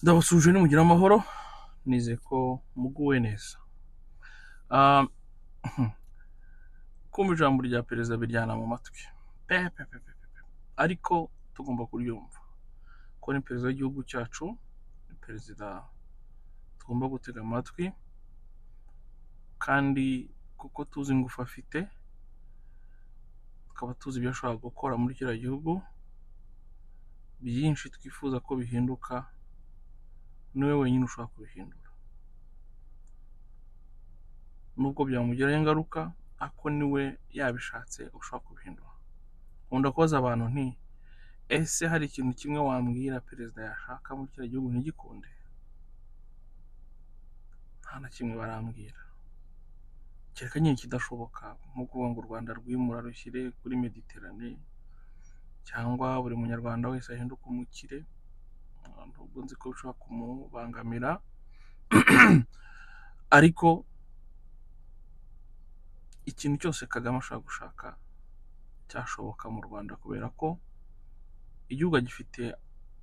Ndabasuje nimugira amahoro nizeye ko muguwe neza. Ah, kumva ijambo rya perezida biryana mu matwi pe pe pe pe pe. Ariko tugomba kuryumva ko ni perezida w'igihugu cyacu, ni perezida tugomba gutega amatwi, kandi kuko tuzi ingufu afite, tukaba tuzi ibyo ashobora gukora muri kiriya gihugu, byinshi twifuza ko bihinduka, niwe wenyine ushobora kubihindura. Nubwo byamugiraho ingaruka, ako niwe yabishatse ushobora kubihindura. Nkunda kubaza abantu nti ese hari ikintu kimwe wambwira perezida yashaka muri kiriya gihugu ntigikunde? Nta na kimwe barambwira, kereka nyine ikidashoboka nko kuvuga ngo u Rwanda rwimura rushyire kuri Mediterane, cyangwa buri munyarwanda wese ahinduke umukire. Nubwo nzi ko bishobora kumubangamira ariko ikintu cyose Kagame ashaka gushaka cyashoboka mu Rwanda, kubera ko igihugu agifite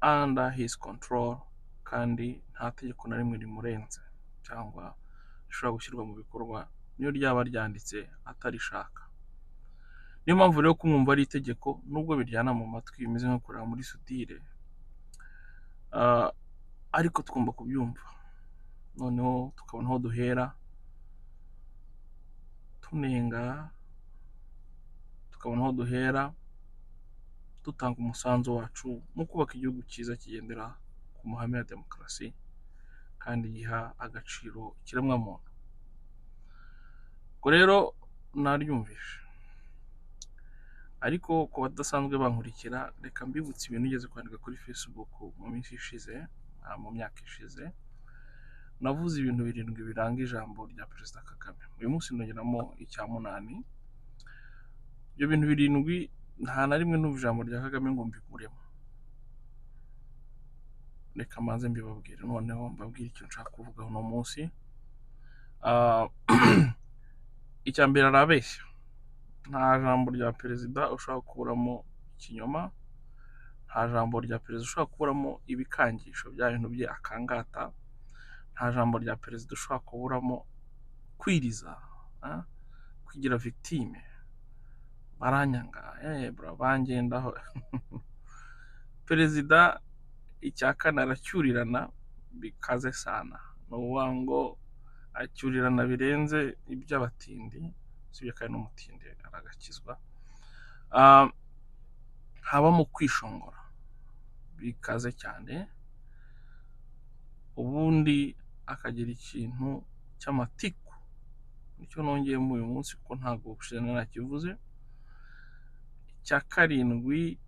under his control, kandi nta tegeko na rimwe rimurenze cyangwa rishobora gushyirwa mu bikorwa niyo ryaba ryanditse atarishaka. Niyo mpamvu rero kumwumva ari itegeko, nubwo biryana mu matwi bimeze nko kureba muri sudire, ariko tugomba kubyumva, noneho tukabona aho duhera tunenga, tukabona aho duhera dutanga umusanzu wacu mu kubaka igihugu cyiza kigendera ku mahame ya demokarasi kandi giha agaciro ikiremwamuntu. Ubwo rero naryumvishe, ariko ku badasanzwe bankurikira, reka mbibutse ibintu ugeze kwandika kuri Facebook mu minsi ishize, mu myaka ishize. Navuze ibintu 7 biranga ijambo rya perezida Kagame. Uyu munsi ndongeramo icya 8. Ibyo bintu 7 nta na rimwe numva ijambo rya Kagame ngo mbikuremo. Reka maze mbibabwire, noneho mbabwire icyo nshaka kuvuga uno munsi. Icya mbere, arabeshya. Nta jambo rya perezida ushobora kuburamo ikinyoma, nta jambo rya perezida ushobora kuburamo ibikangisho bya bintu bye akangata, nta jambo rya perezida ushobora kuburamo kwiriza, kwigira victime, baranyanga, bangendaho. Perezida icya kane, aracyurirana bikaze sana, ni ukuvuga ngo acyurirana birenze iby'abatindi, usibye kandi n'umutindi aragakizwa. Habamo kwishongora bikaze cyane, ubundi akagira ikintu cy'amatiku. Nicyo nongeyemo uyu munsi kuko ntabwo ubushize narakivuze. Icya 7,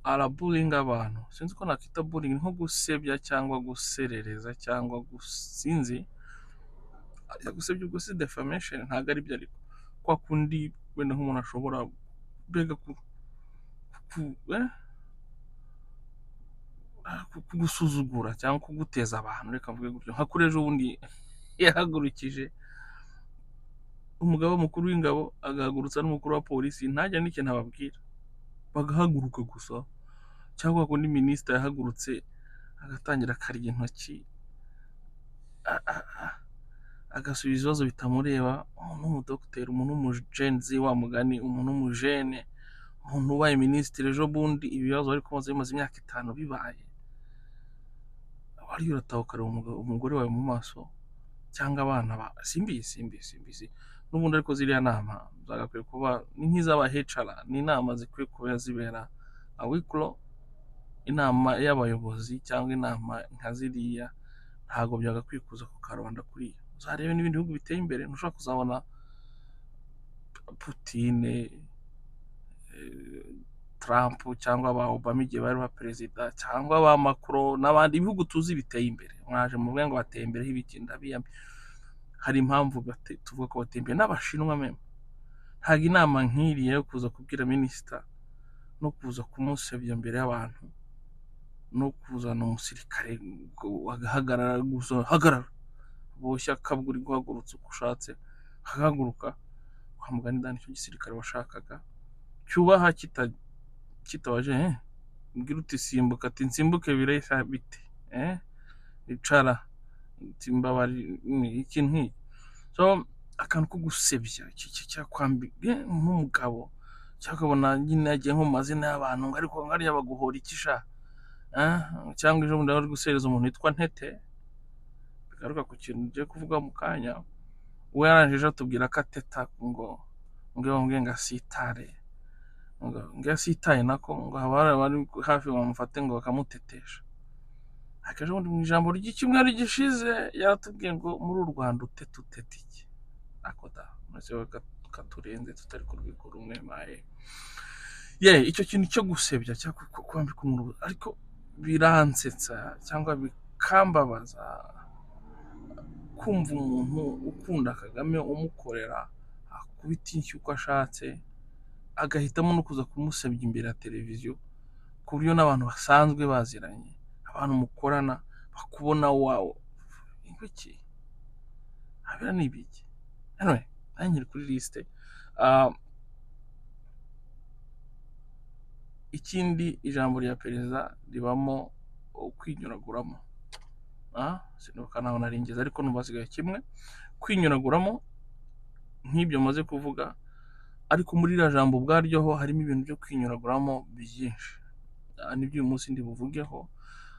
araburinga abantu. Sinzi ko nakita bullying, nko gusebya cyangwa guserereza cyangwa gusinzi. Gusebya ubwo si defamation, ntabwo ari byo, ariko kwa kundi wenda nk'umuntu ashobora mbega kugusuzugura cyangwa kuguteza abantu, reka mvuge gutyo. Nka kuri ejo bundi yahagurukije umugaba mukuru w'ingabo, agahagurutsa n'umukuru wa polisi, ntajya n'ikintu ababwira, bagahaguruka gusa. Cyangwa kundi minisitiri yahagurutse agatangira akarya intoki, agasubiza ibibazo bitamureba. Umuntu w'umudogiteri, umuntu w'umujenzi, wa mugani, umuntu w'umujene, umuntu ubaye minisitiri ejo bundi, ibibazo bari kumaze bimaze imyaka 5 bibaye, wariyo urataha ukareba umugore wawe mu maso cyangwa abana simbizi n'ubundi. Ariko ziriya nama zagakwiye kuba ni nk'iz'abahecara, ni inama zikwiye kuba zibera awikuro, inama y'abayobozi cyangwa inama nka ziriya ntabwo byagakwiye kuza ku karubanda kuriya. Uzarebe n'ibindi bihugu biteye imbere, ntushobora kuzabona Putine, Trump cyangwa ba Obama igihe bari ba perezida, cyangwa ba Macron n'abandi bihugu tuzi biteye imbere. Mwaje mu ngo bateye imbere h'ibikinda biyambi, hari impamvu tuvuga ko bateye imbere. N'Abashinwa meme, ntabwo inama nk'iriya yo kuza kubwira minisita no kuza kumusebya imbere y'abantu, no kuzana umusirikare agahagarara gusa, hagarara boshya akabwa uri guhagurutsa uko ushatse, agahaguruka. Kwa mugani dani icyo gisirikare washakaga cyubaha, kitabaje mbwira uti simbuka, ati nsimbuke bireshya bite, icara timbabari ikintu nk'iki. So akantu ko gusebya cyakwambye nk'umugabo cyangwa ukabona nyine yagiye nko mu mazina y'abantu ngo ariko ngariya baguhora iki sha, cyangwa ejo bundi bari gusereza umuntu witwa Ntete, bigaruka ku kintu ugiye kuvuga mu kanya, we yarangije atubwira ko ateta ngo bamubwiye ngo asitare, ngo asitaye nako ngo haba hari abari hafi bamufate ngo bakamutetesha. Ariko ejo bundi mu ijambo ry'icyumweru gishize yaratubwiye ngo muri u Rwanda uteta iki, ako da maze katurenze tutari ku rwego rumwe maye. Icyo kintu cyo gusebya cyangwa kwambika umuntu ariko biransetsa cyangwa bikambabaza kumva umuntu ukunda Kagame umukorera akubita inshyi uko ashatse, agahitamo no kuza kumusebya imbere ya televiziyo, ku buryo n'abantu basanzwe baziranye, abantu mukorana bakubona wawo iki abira ni ibiki. Anyway, nkiri kuri liste. Ikindi ijambo rya perezida ribamo kwinyuraguramo, sinibuka naho naringeze ariko numva hasigaye kimwe, kwinyuraguramo nk'ibyo maze kuvuga, ariko muri iriya jambo ubwaryoho harimo ibintu byo kwinyuraguramo byinshi, nibyo uyu munsi ndi buvugeho,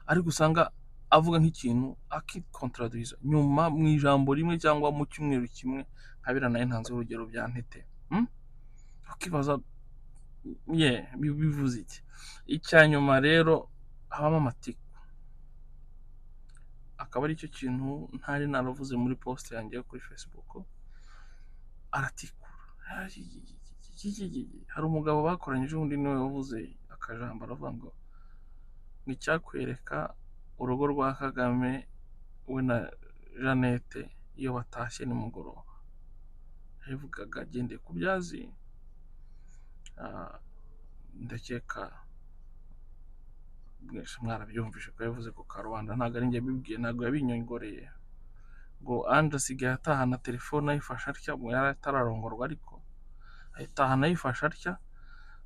ariko usanga avuga nk'ikintu akikontradwiza nyuma mu ijambo rimwe cyangwa mu cyumweru kimwe, nkabira nayo ntanze urugero bya Ntete. Ukibaza bivuze iki. Icya nyuma rero habamo amatiku, akaba ari cyo kintu ntari naravuze muri post yanjye kuri Facebook. Aratikura, hari umugabo bakoranyije undi niwe wavuze akajambo aravuga ngo icyakwereka urugo rwa Kagame we na Jeannette iyo batashye nimugoroba. Yavugaga agendeye ku byazi, ndakeka mwese mwarabyumvishe ko yavuze ku Karubanda, ntabwo ari njye bibwiye, ntabwo yabinyongoreye ngo Ange asigaye atahana telefone ayifashe atya, ngo yari atararongorwa ariko ayitahana ayifashe atya,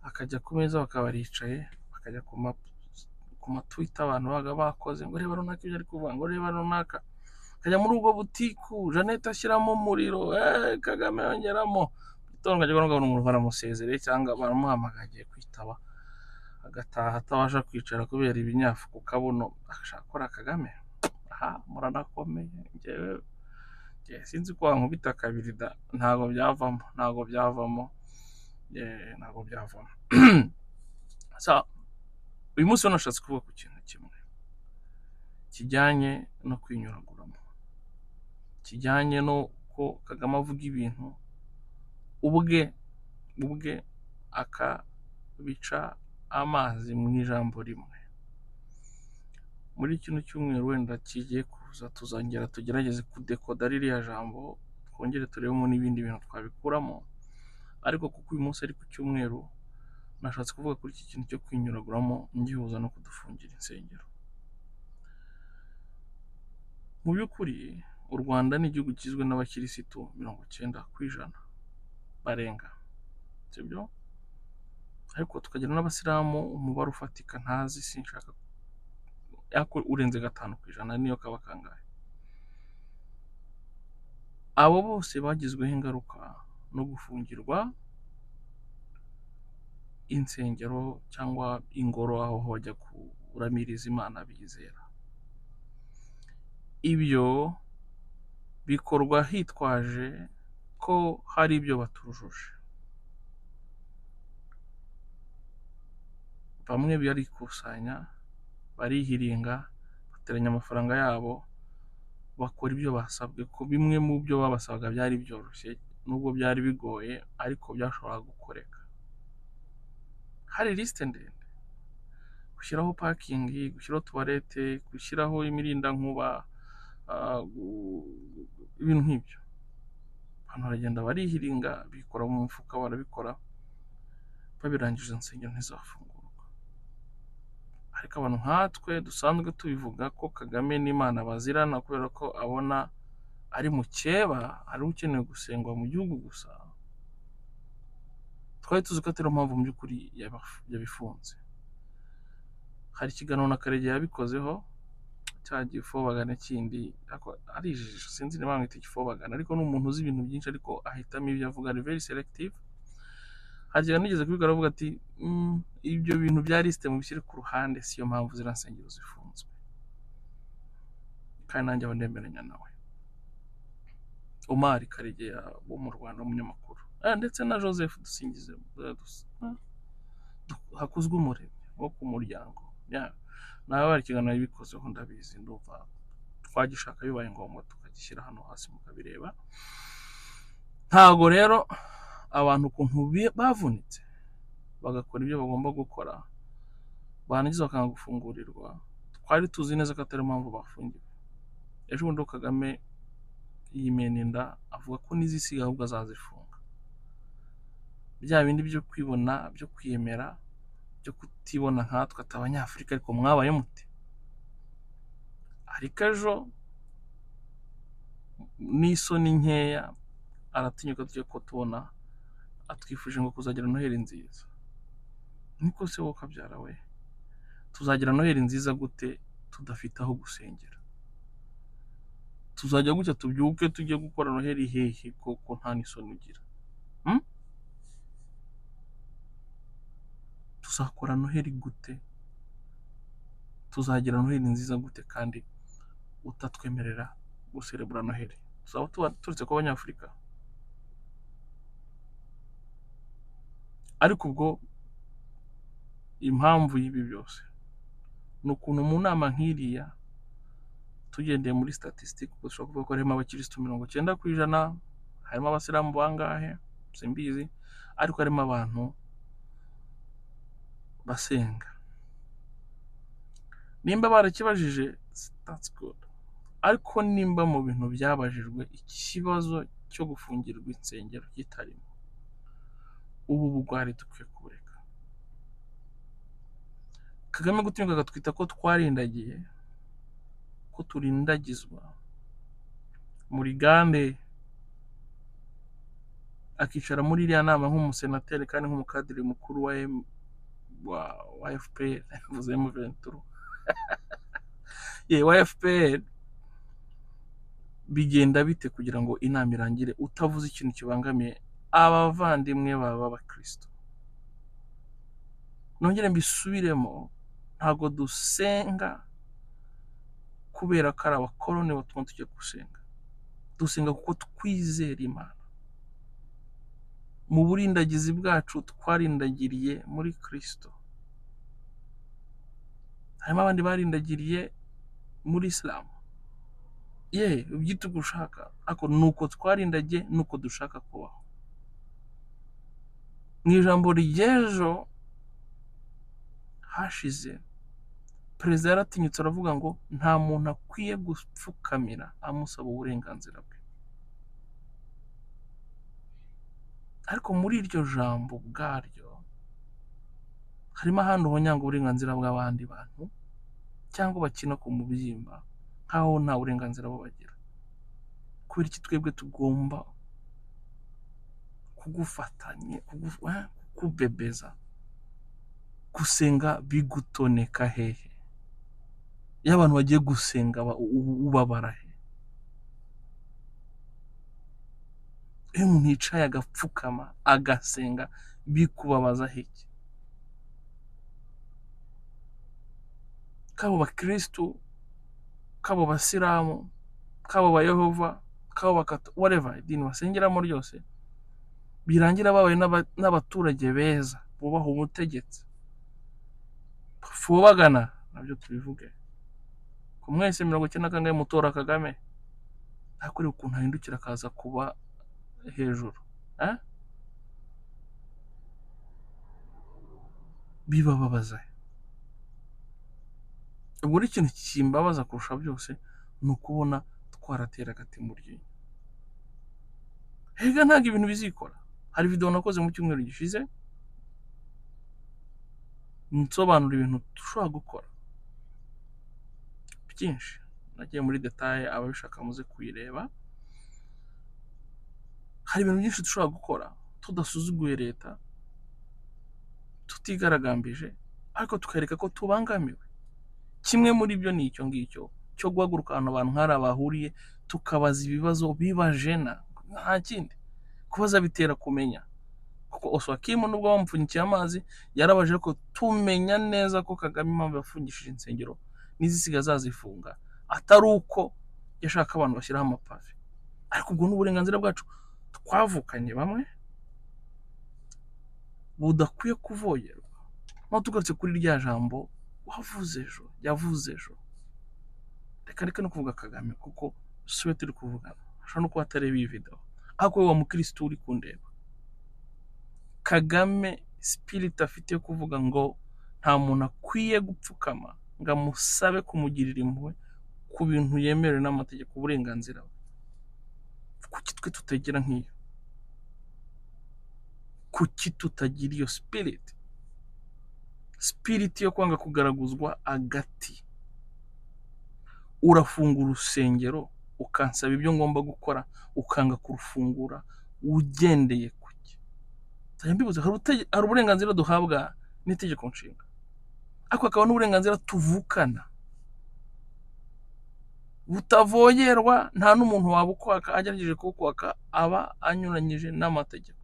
akajya ku meza bakaba baricaye, bakajya ku matwita abantu baga bakoze ngo reba runaka ibyo ari kuvuga, ngo reba runaka, akajya muri ubwo butiku Jeannette ashyiramo umuriro, Kagame yongeramo, itongo ajya kubona umuntu baramusezereye cyangwa baramuhamagaye kwitaba, agataha atabasha kwicara kubera ibinyafu ku kabuno, ashaka gukora Kagame. Muranakomeye, njyewe sinzi ko wankubita kabiri da, ntabwo byavamo. Uyu munsi nashatse kuvuga ku kintu kimwe kijyanye no kwinyuraguramo, kijyanye no ko Kagame avuga ibintu ubwe akabica amazi mu ijambo rimwe. Muri kino cyumweru wenda kigiye kuza tuzongera tugerageze kudekoda ririya jambo, twongere turebemo n'ibindi bintu twabikuramo, ariko kuko uyu munsi ari ku cyumweru nashatse kuvuga kuri iki kintu cyo kwinyuraguramo ngihuza no kudufungira insengero. Mu by'ukuri u Rwanda ni igihugu kigizwe n'abakirisitu 90% barenga, sibyo? Ariko tukagira n'abasilamu umubare ufatika ntazi, sinshaka yako urenze 5% niyo kaba kangahe. Abo bose bagizweho ingaruka no gufungirwa insengero cyangwa ingoro aho bajya kuramiriza Imana bizera. Ibyo bikorwa hitwaje ko hari ibyo batujuje. Bamwe barikusanya, barihiringa, bateranya amafaranga yabo, bakora ibyo basabwe, ko bimwe mu byo babasabaga byari byoroshye nubwo byari bigoye, ariko byashoboraga gukoreka. Hari liste ndende, gushyiraho parking, gushyiraho toilette, gushyiraho imirindankuba, ibintu nk'ibyo. Abantu baragenda barihiringa, bikora mu mufuka, barabikora, babirangije insengero ntizafungurwa. Ariko abantu nkatwe dusanzwe tubivuga ko Kagame n'Imana bazirana kubera ko abona ari mukeba, ari ukeneye gusengwa mu gihugu gusa, twari tuzi ko atari mpamvu mu by'ukuri yabifunze. Hari ikiganiro na Karegeya yabikozeho, cya gifobagana kindi ari ijisho, sinzi niba bamwita igifobagana, ariko ni umuntu uzi ibintu byinshi ariko ahitamo ibyo avuga, ari very selective. Hagiye nigeze kubikora avuga ati ibyo bintu bya lisite mubishyire ku ruhande, siyo mpamvu ziriya nsengero zifunzwe. kandi nanjye aba ndemeranya nawe. Omar Karegeya wo mu Rwanda, umunyamakuru, ndetse na Joseph Dusingize Hakuzwe Umuremyi wo ku Muryango, nawe bari ikiganiro bikozeho, ndabizi, ndumva twagishaka bibaye ngombwa tukagishyira hano hasi mukabireba. Ntago rero abantu ukuntu bavunitse bagakora ibyo bagomba gukora, barangiza bakanga gufungurirwa, twari tuzi neza ko atari mpamvu bafungiwe. Ejo bundi Kagame yimena inda avuga ko n'izisiga ahubwo azazifunga. Bya bindi byo kwibona, byo kwiyemera, byo kutibona nkatwe ati Abanyafurika ariko mwabaye mute. Ariko ejo n'isoni nkeya aratinyuka tujye ko tubona atwifuje ngo kuzagira Noheli nziza. Niko se wowe kabyara we, tuzagira Noheli nziza gute tudafite aho gusengera? Tuzajya gutya tubyuke tujye gukora Noheli hehe koko nta n'isoni ugira? Tuzakora Noheli gute? Tuzagira Noheli nziza gute kandi utatwemerera guserebura Noheli? Tuzaba turetse ko Abanyafurika. Ariko ubwo impamvu y'ibi byose ni ukuntu mu nama nk'iriya, tugendeye muri statistique, kuko dushobora kuvuga ko harimo abakirisitu 90%, harimo abasilamu bangahe simbizi, ariko harimo abantu basenga. Nimba barakibajije that's good, ariko nimba mu bintu byabajijwe ikibazo cyo gufungirwa insengero kitarimo, ubu bugwari dukwiye kureka. Kagame gutinyuka agatwita ko twarindagiye, ko turindagizwa muri gande, akicara muri iriya nama nk'umusenateri kandi nk'umukadiri mukuru wa FPR, vuze M23 wa FPR. Bigenda bite kugira ngo inama irangire utavuze ikintu kibangamiye abavandimwe baba abakristo? Nongere mbisubiremo, ntago dusenga kubera ko ari abakoloni batuma tujya gusenga. Dusenga kuko twizera Imana. Mu burindagizi bwacu twarindagiriye muri Kristo. Harimo abandi barindagiriye muri Islam. Ubyita uko ushaka, ariko nuko twarindagiye, nuko dushaka kubaho. Mu ijambo ry'ejo hashize, perezida yaratinyutse aravuga ngo nta muntu akwiye gupfukamira amusaba uburenganzira bwe. Ariko muri iryo jambo bwaryo harimo ahandi uhonyanga uburenganzira bw'abandi bantu, cyangwa bakina ku mubyimba nkaho nta burenganzira bo bagira. Kubera iki twebwe tugomba kugufatanya, kukubebeza? Gusenga bigutoneka hehe? Iyo abantu bagiye gusenga ubabara he? Iyo umuntu yicaye agapfukama agasenga bikubabaza heki? Kabo bakristu, kabo basilamu, kabo ba Yehova, kabo bakata, whatever idini basengeramo ryose, birangira babaye n'abaturage beza bubaha umutegetsi. Fubagana nabyo tubivuge ku mwese 90 mutora Kagame, akuri ukuntu ahindukira akaza kuba hejuru, bibababaza. Ubwo ikintu kimbabaza kurusha byose ni ukubona twaratera agati mu ryinyo. Hega ntabwo ibintu bizikora. Hari video nakoze mu cyumweru gishize nsobanura ibintu dushobora gukora byinshi, nagiye muri detail, ababishaka muze kuyireba. Hari ibintu byinshi dushobora gukora tudasuzuguye leta, tutigaragambije, ariko tukareka ko tubangamiwe. Kimwe muri byo ni icyo ngicyo cyo guhaguruka ahantu abantu nk'ari bahuriye tukabaza ibibazo bibajena, nta kindi. Kubaza bitera kumenya, kuko Oswakimu nubwo bamupfunyikiye amazi yarabaje ko tumenya neza ko Kagame impamvu yafungishije insengero n'izisiga zazifunga atari uko yashaka abantu bashyiraho amapave, ariko ubwo n'uburenganzira bwacu twavukanye bamwe budakwiye kuvogerwa. Naho tugarutse kuri rya jambo yavuze ejo, reka no kuvuga Kagame kuko siwe turi kuvugana, ashobora no kuba atareba iyi video, ariko we wa mukristo uri kundeba, Kagame spirit afite yo kuvuga ngo nta muntu akwiye gupfukama ngo amusabe kumugirira impuhwe ku bintu yemerewe n'amategeko, uburenganzira bwe. Kuki twe tutagira nk'iyo? Kuki tutagira iyo spirit yo kwanga kugaraguzwa agati? Urafunga urusengero ukansaba ibyo ngomba gukora, ukanga kurufungura ugendeye kuki? Mbibuze hari uburenganzira duhabwa n'itegeko nshinga, ariko hakaba n'uburenganzira tuvukana butavogerwa. Nta n'umuntu wabukwaka, agerageje kubukwaka aba anyuranyije n'amategeko,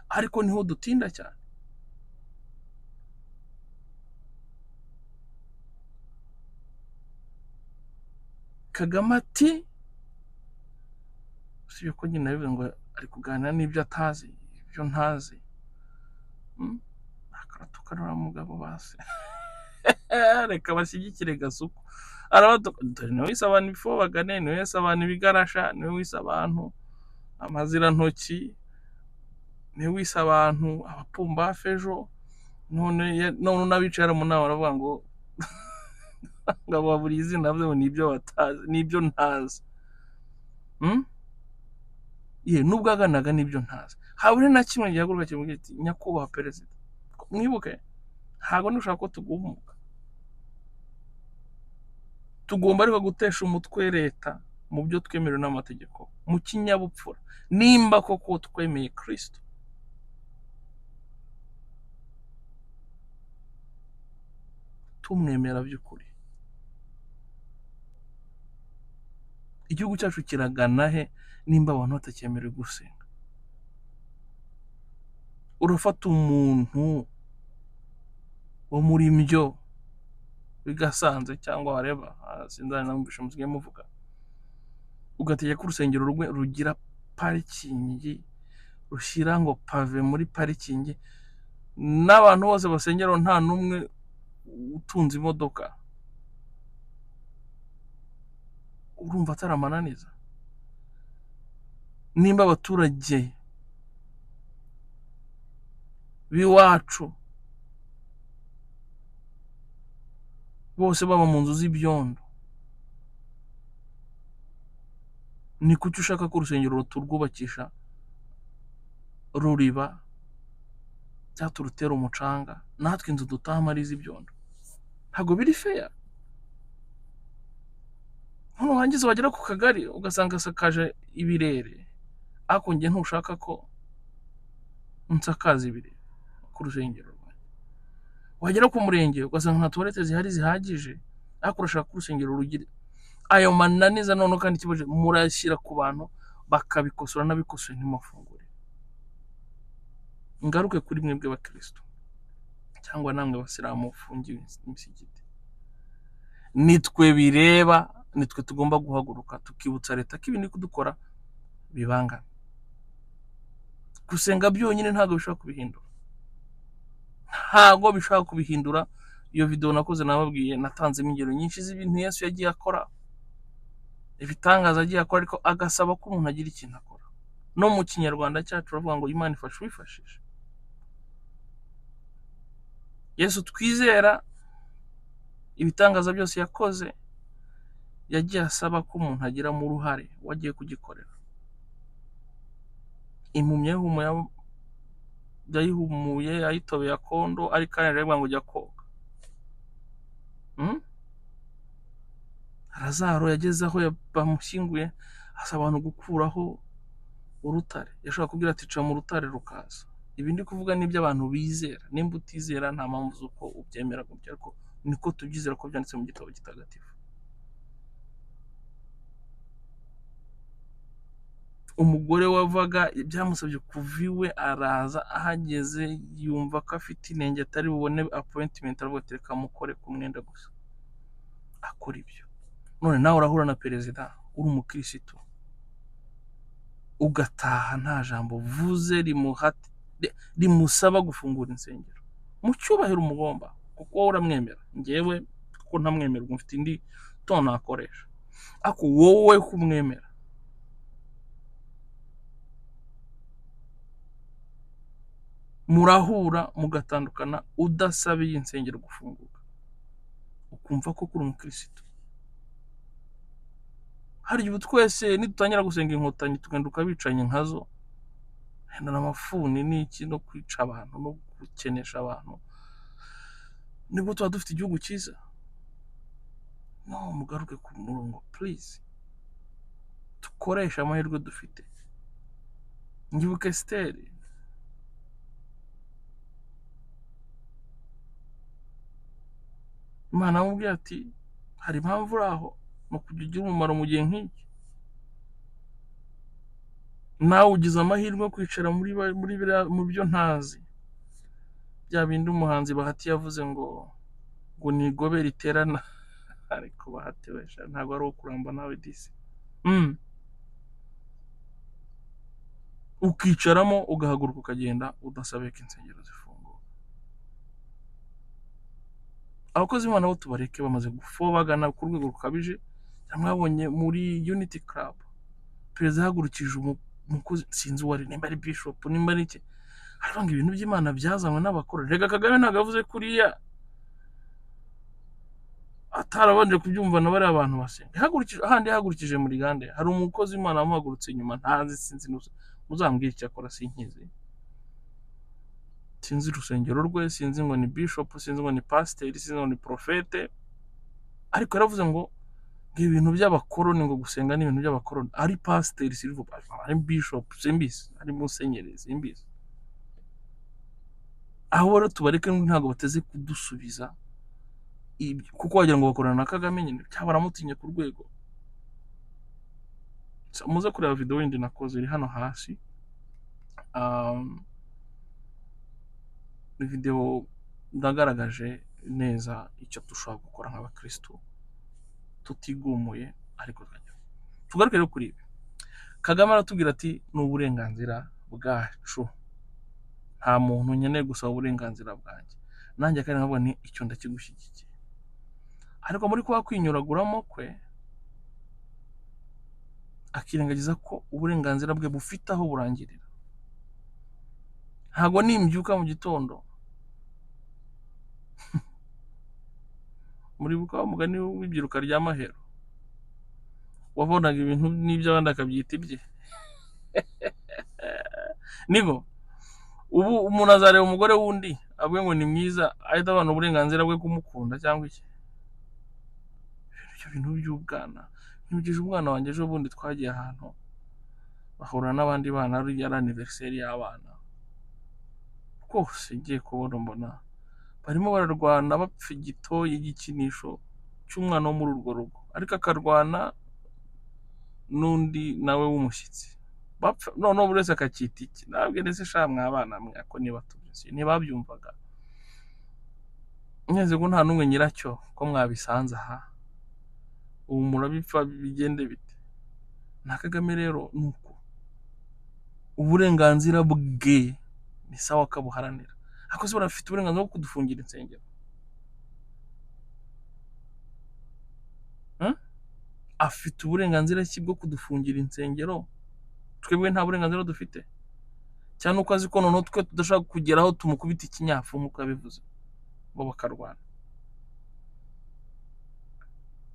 ariko niho dutinda cyane. Kagame ati, usibye ko nyine nabivuze ngo ari kuganira n'ibyo atazi, ibyo ntazi. Akaratukanura mugabo base reka bashyigikire Gasuku, niwe wise abantu ibifobagane, niwe wise abantu ibigarasha, niwe wise abantu amazirantoki, niwe wise abantu abapumbafu ejo. none n'abicara mu nama baravuga ngo ngabo buri izina byo nibyo batazi, nibyo ntazi. Nubwo aganaga nibyo ntazi, habure na kimwe gihaguruka kivuga ati nyakubahwa perezida. Mwibuke, ntabwo nushaka ko tugumuka, tugomba ariko gutesha umutwe leta mu byo twemerewe n'amategeko, mu kinyabupfura, nimba koko twemeye Kristo. Tumwemera by'ukuri, igihugu cyacu kiragana he nimba abantu batakyemerewe gusenga? Urafata umuntu wo muri mbyo bigasanze cyangwa wareba sinzana namubisha muzige muvuga, ugategeka urusengero rugira parikingi, rushyira ngo pave muri parikingi, n'abantu bose basengera nta n'umwe utunze imodoka. Urumva atari amananiza? Nimba abaturage b'iwacu bose baba mu nzu z'ibyondo, ni kuki ushaka ko urusengero turwubakisha ruriba cyangwa turutera umucanga, natwe inzu dutahamo ari iz'ibyondo? Ntabwo biri fair. Hano wangiza wagera ku kagari ugasanga asakaje ibirere, ariko njye ntushaka ko nsakaza ibirere ku rusengero rwanjye. Wagera ku murenge ugasanga nta toilette zihari zihagije, ariko urashaka ko urusengero rugira ayo mananiza. None kandi ikibazo murashyira ku bantu bakabikosora, n'abikosoye ntimafungure. Ngaruke kuri mwebwe bakristo cyangwa namwe abasilamu ufungiwe imisigiti, nitwe bireba, nitwe tugomba guhaguruka tukibutsa leta ko ibindi kudukora bibangana. Gusenga byonyine ntabwo bishobora kubihindura, ntabwo bishobora kubihindura. Iyo video nakoze nababwiye, natanzemo ingero nyinshi z'ibintu Yesu yagiye akora, ibitangaza agiye akora, ariko agasaba ko umuntu agira ikintu akora. No mu kinyarwanda cyacu uravuga ngo Imana ifasha wifashisha. Yesu twizera ibitangaza byose yakoze, yagiye asaba ko umuntu agiramo uruhare wagiye kugikorera. Impumyi yayihumuye, ayitobeye akondo, ariko arareba ngo ujya koga. Lazaro yageze aho bamushyinguye, asaba abantu gukuraho urutare. Yashobora kubwira ati ca mu rutare rukaza. Ibi ndi kuvuga n'ibyo abantu bizera. Nimba utizera nta mpamvu z'uko ubyemera gutya, ariko niko tubyizera ko byanditse mu gitabo gitagatifu. umugore wavaga byamusabye kuva iwe araza, ahageze yumva ko afite inenge atari bubone appointment, aravuga ati reka mukore ku mwenda gusa, akora ibyo. None nawe urahura na perezida uri umukirisitu ugataha nta jambo uvuze rimusaba gufungura insengero mu cyubahiro umugomba, kuko wowe uramwemera, njyewe kuko ntamwemera mfite indi tono nakoresha, ariko wowe kumwemera murahura mugatandukana udasaba iyi nsengero gufunguka, ukumva ko kuri umukirisitu. Hari ubu twese nidutangira gusenga inkotanyi tugenda ukabicanye nkazo, henda n'amafuni n'iki no kwica abantu no gukenesha abantu, nibwo tuba dufite igihugu cyiza? No, mugaruke ku murongo please, dukoresha amahirwe dufite. Ngibuka Esiteri, Imana yamubwiye ati hari impamvu uri aho, ni ukujya ugira umumaro mu gihe nk'iki. Nawe ugize amahirwe yo kwicara mu byo ntazi, bya bindi umuhanzi Bahati yavuze ngo ni igobe riterana ariko Bahati wesha ntabwo ari ukuramba nawe disi. Ukicaramo ugahaguruka ukagenda udasabye ko insengero zifunguka. Abakozi b'Imana bo tubareke, bamaze gufobagana ku rwego rukabije. Mwabonye muri Unity Club perezida yahagurukije umukozi, sinzi uwari, nimba ari bishop nimba ari iki, aravuga ibintu by'Imana byazanywe n'abakora. Rega Kagame ntabwo avuze kuriya atarabanje kubyumva na bariya abantu basenga. Yahagurukije muri gande, hari umukozi w'Imana wamuhagurutse inyuma, ntazi, sinzi, muzambwira icyo akora, sinkizi, sinzi urusengero rwe, sinzi ngo ni bishop, sinzi ngo ni pasiteri, sinzi ngo ni profete, ariko yaravuze ngo ibintu by'abakoroni, ngo gusenga ni ibintu by'abakoroni. Ari pasiteri silvo, ari bishop simbizi, ari musenyeri simbizi. Aho rero tubareke, ntabwo bateze kudusubiza kuko wagira ngo bakorana na Kagame nyine, cyangwa baramutinye ku rwego. Muze kureba video yindi nakoze iri hano hasi, video ndagaragaje neza icyo dushobora gukora nk'abakristo tutigumuye. Ariko tugaruke rero kuri ibi. Kagame aratubwira ati ni uburenganzira bwacu, nta muntu nkeneye gusaba uburenganzira bwanjye, nanjye kandi nkavuga ni icyo ndakigushyigikiye. Ariko muri kuba kwinyuraguramo kwe, akirengagiza ko uburenganzira bwe bufite aho burangirira. Ntabwo nimbyuka mu gitondo muri buka mugani w'ibyiruka rya Mahero, wabonaga ibintu n'iby'abandi akabyita ibye. Nigo ubu umuntu azareba umugore wundi avuge ngo ni mwiza, ahita abana uburenganzira bwe kumukunda cyangwa iki? Ibyo bintu by'ubwana. Nibigije umwana wanjye ejo bundi twagiye ahantu bahura n'abandi bana, ari anniversaire y'abana, rwose ngiye kubona mbona barimo bararwana bapfa igitoyi, igikinisho cy'umwana wo muri urwo rugo, ariko akarwana n'undi nawe w'umushyitsi, bapfa noneho buri wese akacyita iki. Nabwe ndetse sha mwabana mwe ako niba tubyuze ntibabyumvaga, mwese ko nta n'umwe nyiracyo ko mwabisanze aha, ubu murabipfa bigende bite? Na Kagame rero nuko uburenganzira bwe ni sawa akabuharanira, ariko se barafite uburenganzira bwo kudufungira insengero? Afite uburenganzira ki bwo kudufungira insengero? Twebwe nta burenganzira dufite? Cyane uko azi ko noneho twe tudashaka kugeraho tumukubita ikinyafu nk'uko yabivuze, bo bakarwana.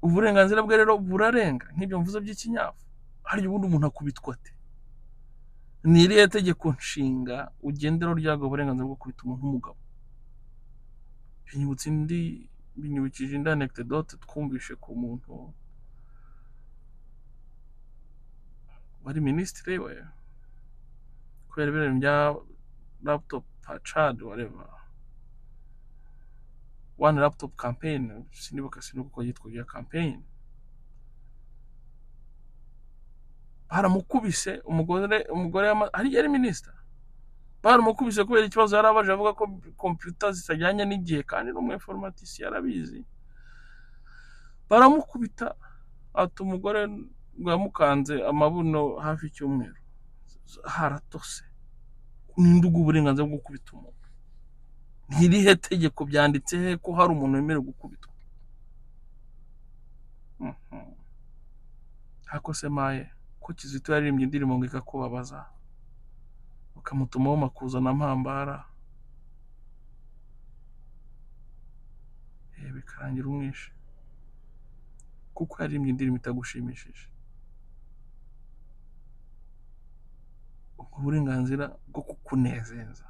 Uburenganzira bwe rero burarenga nk'ibyo mvuze by'ikinyafu. Hari ubundi umuntu akubitwa ate? Ni irihe tegeko nshinga ugendera ryagwa uburenganzira bwo kubita umuntu w'umugabo? Binyibukije indi anecdote twumvishe ku muntu wari minisitiri we, kubera ibintu bya laptop chad whatever, one laptop campaign, sinibuka uko yitwa iyo campaign. baramukubise umugore yari minisita, baramukubise kubera ikibazo yari abaje avuga ko kompiyuta zitajyanye n'igihe kandi n'umwinformatisi yarabizi, baramukubita ati umugore ngo yamukanze amabuno hafi icyumweru, haratose. Ninde uguha uburenganzira bwo gukubita umuntu? Ntirihe tegeko byanditse he ko hari umuntu wemerewe gukubitwa? Ako se maye ko Kizito yaririmbye indirimbo ngo ikakubabaza, ukamutumaho makuza na mpambara, bikarangira umwishe kuko yaririmbye indirimbo itagushimishije. Ubwo burenganzira bwo kukunezeza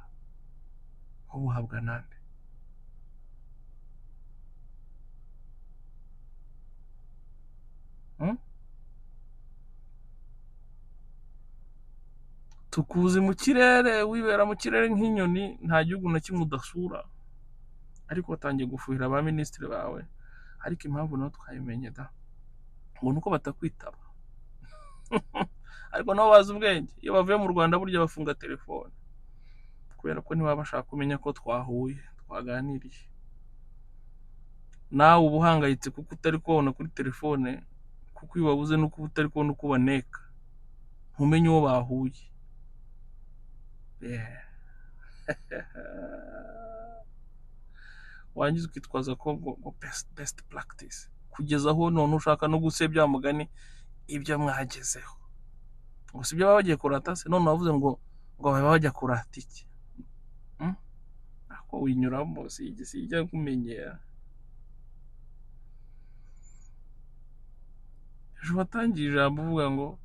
ubuhabwa nande? tukuzi mu kirere, wibera mu kirere nk'inyoni, nta gihugu na kimwe udasura, ariko watangiye gufuhira ba minisitiri bawe. Ariko impamvu nawe twayimenye da, ngo nuko batakwitaba. Ariko nabo bazi ubwenge, iyo bavuye mu Rwanda burya bafunga telefone, kubera ko ntibaba bashaka kumenya ko twahuye twaganiriye. Nawe uba uhangayitse kuko utari kubona kuri telefone, kuko iyo wabuze nuko utari kubona uko ubaneka, ntumenye uwo bahuye. Wangiza ukitwaza ko ngo best practice, kugeza aho none ushaka no gusebya mugani ibyo mwagezeho. ngo si byo baba bagiye kurata se, none wavuze ngo baba bajya kurata iki? Ako winyuramo sijya kumenyera. Ejo watangiye ijambo uvuga ngo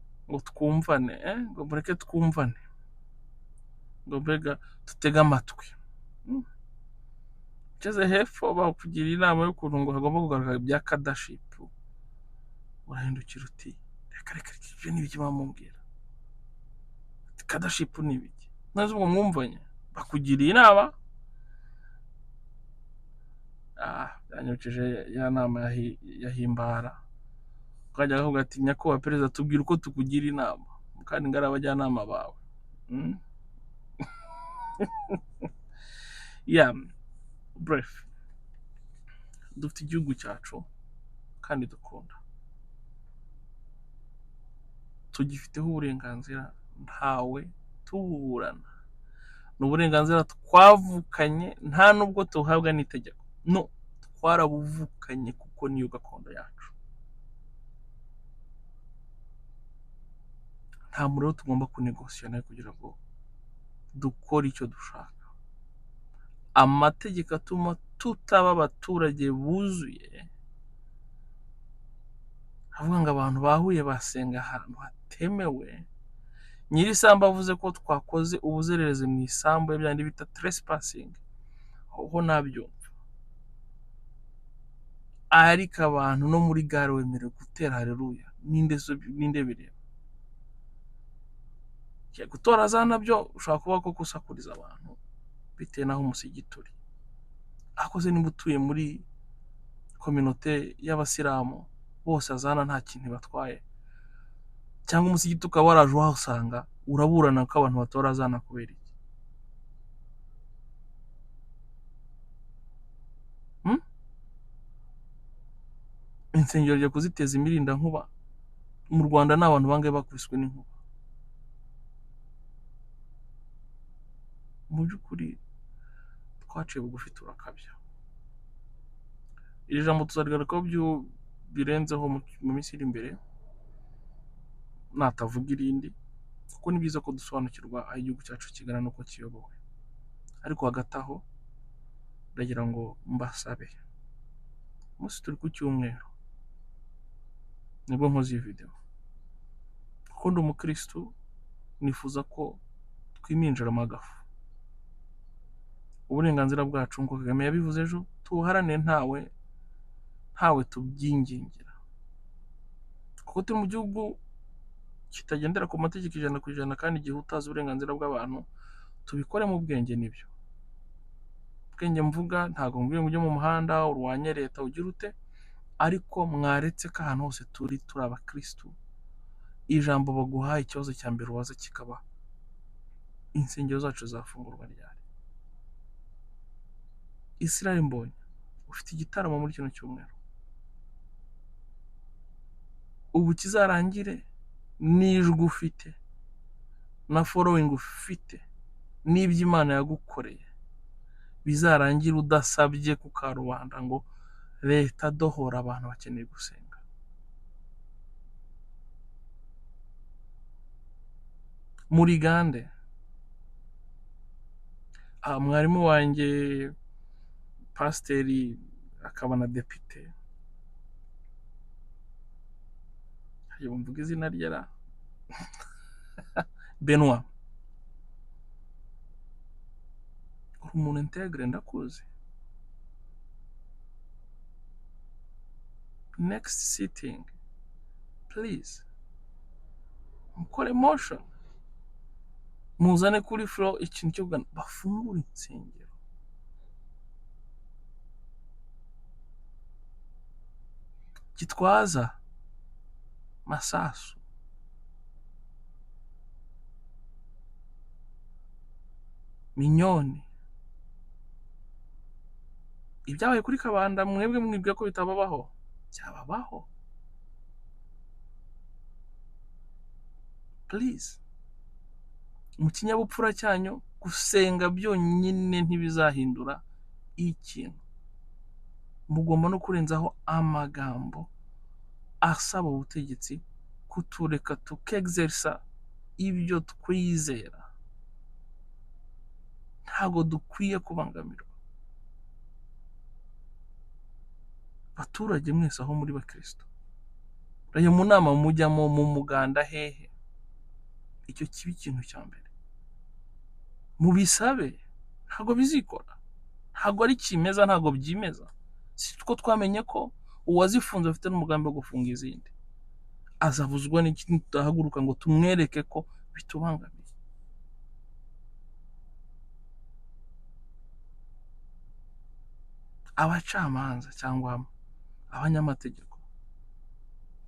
twumvane, ngo mureke twumvane, ngo mbega tutege amatwi. Ugeze hepfo bakugira inama y'ukuntu ngo hagomba kugaragara ibya kadashipu, urahindukira uti reka ibyo ni ibiki bamubwira, kadashipu ni ibiki? Maze ubwo mwumvanye bakugiriye inama. Byanyukije ya nama yahimbara, ukajya avuga ati nyakubahwa perezida tubwira uko tukugira inama kandi ngari abajyanama bawe. Bref, dufite igihugu cyacu kandi dukunda, tugifiteho uburenganzira ntawe tuburana. Ni uburenganzira twavukanye, nta nubwo tuhabwa n'itegeko, no, twarabuvukanye kuko niyo gakondo yacu. Nta muriro tugomba kunegosiyana kugira ngo dukore icyo dushaka. Amategeko atuma tutaba abaturage buzuye, avuga ngo abantu bahuye basenga ahantu hatemewe, nyir'isambu avuze ko twakoze ubuzererezi mu isambu byandi bita trespassing, aho nabyumva. Ariko abantu no muri gare wemerewe gutera haleluya, ninde bireba? Gutora za nabyo ushobora kuba ko gusakuriza abantu bitewe n'aho umusigiti uri. Akoze niba utuye muri kominote y'abasilamu bose azana nta kintu batwaye, cyangwa umusigiti ukaba waraje uhasanga, uraburana ko abantu batora azana kubera iki? Insengero ryo kuziteza imirinda nkuba mu Rwanda, ni abantu bangahe bakubiswe n'inkuba? Mu by'ukuri twaciye bugufi turakabya. Iri jambo tuzarigarukaho birenzeho mu minsi iri imbere, natavuga irindi, kuko ni byiza ko dusobanukirwa aho igihugu cyacu kigana n'uko kiyobowe. Ariko hagati aho ndagira ngo mbasabe, umunsi turi ku cyumweru nibwo nkoze iyi video, kuko ndi umukristu, nifuza ko twiminjiramo agafu. Uburenganzira bwacu nk'uko Kagame yabivuze ejo, tubuharanire ntawe tubyingingira, kuko turi mu gihugu kitagendera ku mategeko 100% kandi igihe utazi uburenganzira bw'abantu. Tubikore mu bwenge. Nibyo ubwenge mvuga, ntabwo mbwiye ujye mu muhanda urwanye leta ugira ute, ariko mwaretse ko ahantu hose turi abakristu, ijambo baguhaye ikibazo cya mbere ubaza kikaba insengero zacu zafungurwa ryari? Israel Mbonyi ufite igitaramo muri kino cyumweru, ubu kizarangire n'ijwi ufite na following ufite n'ibyo Imana yagukoreye bizarangira udasabye ku karubanda ngo leta dohora abantu bakeneye gusenga. Muri Gande mwarimu wanjye pasiteri akaba na depite, hayo mvuga izina rye ra Benoit, uri umuntu integre ndakuzi. Next sitting please mukore motion, muzane kuri floor ikintu cyo kugana bafungura insengero. Gitwaza, Masasu, Minyoni, ibyabaye kuri Kabanda mwebwe mwibwira ko bitababaho, byababaho. Please mu kinyabupfura cyanyu gusenga byonyine ntibizahindura ikintu, mugomba no kurenzaho amagambo asaba ubutegetsi kutureka tukexersa ibyo twizera. Ntago dukwiye kubangamirwa. Baturage mwese aho muri bakristo, ayo mu nama mujyamo mu muganda hehe, icyo kibi ikintu cya mbere mubisabe, ntago bizikora, ntago ari kimeza, ntago byimeza. Si two twamenye ko uwazifunze afite n'umugambi wo gufunga izindi, azabuzwa n'ikintu tudahaguruka ngo tumwereke ko bitubangamiye. Abacamanza cyangwa abanyamategeko,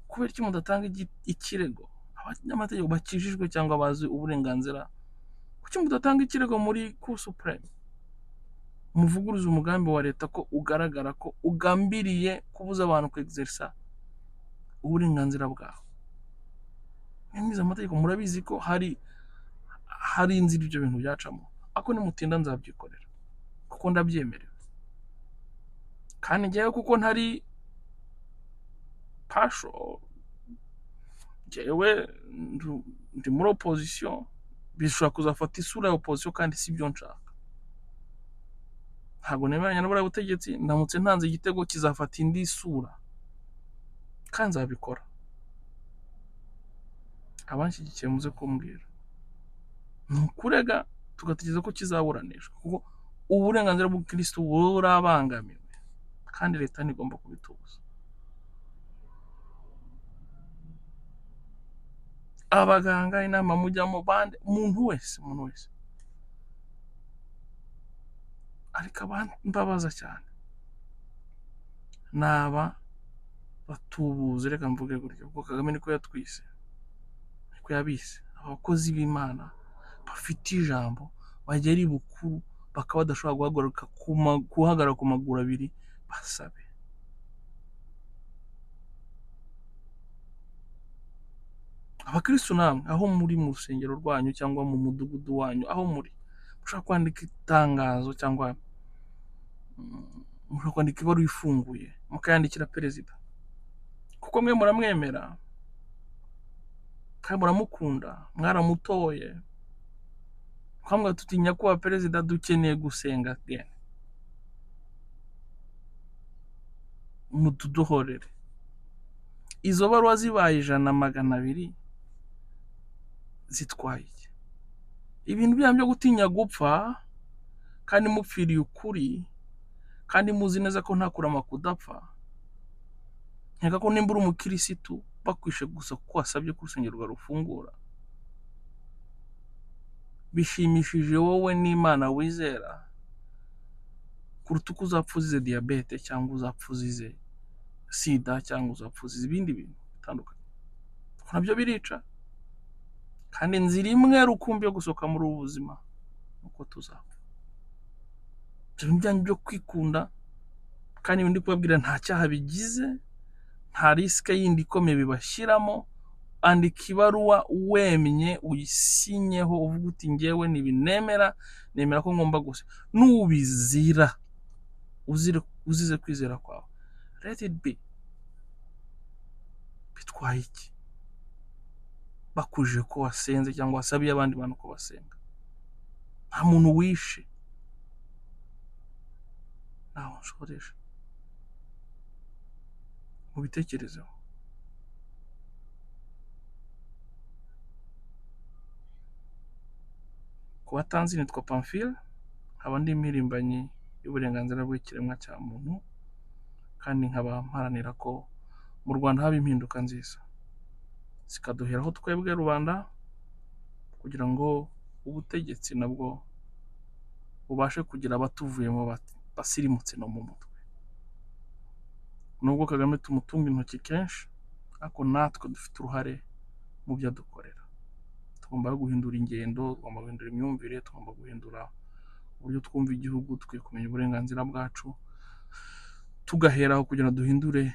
kubera iki mudatanga ikirego? Abanyamategeko bakijijwe cyangwa bazi uburenganzira, kuki mudatanga ikirego muri Cour Supreme muvuguruza umugambi wa leta ko ugaragara ko ugambiriye kubuza abantu kwexersa uburenganzira bwabo? Mwize amategeko murabizi ko hari inzira ibyo bintu byacamo, ako nimutinda nzabyikorera kuko ndabyemerewe. Kandi njyewe kuko ntari pasho, njyewe ndi muri opposition, bishobora kuzafata isura ya opposition kandi si byo nshaka. Ntabwo nemeranya n'ubura butegetsi, ndamutse ntanze igitego kizafata indi sura kandi nzabikora. Abanshyigikiye muze kumbwira, nukurega tugategereza ko kizaburanishwa kuko uburenganzira bw'Ukristo burabangamiwe kandi leta ntigomba kubitubuza. Abaganga inama mujyamo bande, umuntu wese ariko mbabaza cyane naba batubuze, reka mvuge gutyo kuko Kagame niko yatwise, niko yabise abakozi b'Imana bafite ijambo bagera ibukuru bakaba badashobora guhagarara ku maguru abiri basabe. Abakristo namwe aho muri mu rusengero rwanyu cyangwa mu mudugudu wanyu, aho muri mushobora kwandika itangazo cyangwa mushobora kwandika ibaruwa ifunguye mukayandikira perezida, kuko mwe muramwemera kandi muramukunda, mwaramutoye. Twamwe tutinya kuba perezida, dukeneye gusenga again, mutuduhorere. Izo baruwa zibaye 100-200 zitwaye iki? Ibintu byanyu byo gutinya gupfa kandi mupfiriye ukuri kandi muzi neza ko nta kurama kudapfa. Nkeka ko nimba uri umukirisitu bakwishe gusa kuko wasabye ko urusengero rufungura, bishimishije wowe n'Imana wizera kuruta uko uzapfa uzize diyabete cyangwa uzapfa uzize sida cyangwa uzapfa uzize ibindi bintu bitandukanye. Nabyo birica. kandi inzira imwe rukumbi yo gusohoka muri ubu buzima nuko tuzaba ibyo bintu byanyu byo kwikunda, kandi ibindi kubabwira nta cyaha bigize, nta risike yindi ikomeye bibashyiramo. Andika ibaruwa wemye uyisinyeho uvuga uti ngewe nibinemera, nemera ko ngomba gusa, nubizira uzize kwizera kwawe, let it be. Bitwaye iki bakuje ko wasenze cyangwa wasabiye abandi bantu ko basenga? Nta muntu wishe. Naho nshoreje, mubitekerezeho. Ku batanzi nitwa Pamphile, nkaba ndi impirimbanyi y'uburenganzira bw'ikiremwa cya muntu, kandi nkaba mparanira ko mu Rwanda haba impinduka nziza zikaduheraho twebwe rubanda, kugira ngo ubutegetsi nabwo bubashe kugira abatuvuyemo basirimutse no mu mutwe. Nubwo Kagame tumutunga intoki kenshi, ariko natwe dufite uruhare mu byo adukorera. Tugomba guhindura ingendo, tugomba guhindura imyumvire, tugomba guhindura uburyo twumva igihugu, tukwiye kumenya uburenganzira bwacu, tugaheraho kugira ngo duhindure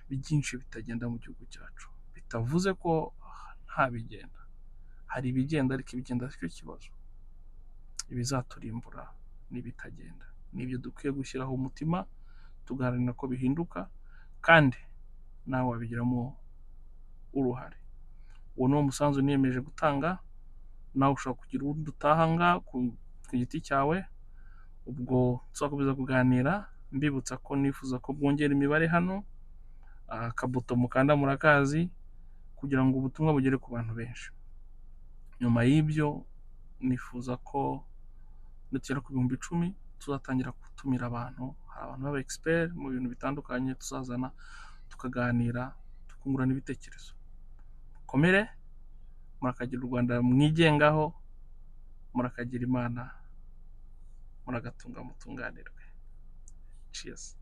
byinshi bitagenda mu gihugu cyacu. Bitavuze ko nta bigenda, hari ibigenda, ariko ibigenda si cyo kibazo. Ibizaturimbura n'ibitagenda nibyo dukwiye gushyiraho umutima, tugaharanira ko bihinduka, kandi nawe wabigiramo uruhare. Uwo ni wo musanzu niyemeje gutanga. Nawe ushobora kugira undi utahanga ku giti cyawe. Ubwo tuzakomeza kuganira, mbibutsa ko nifuza ko bwongera imibare hano, akabuto mukanda murakazi, kugira ngo ubutumwa bugere ku bantu benshi. Nyuma y'ibyo nifuza ko ndetse ku 10,000 tuzatangira gutumira abantu. Hari abantu b'aba expert mu bintu bitandukanye tuzazana, tukaganira, tukungurana ibitekerezo. Mukomere, murakagira u Rwanda mwigengaho, murakagira Imana, muragatunga mutunganirwe. Cheers.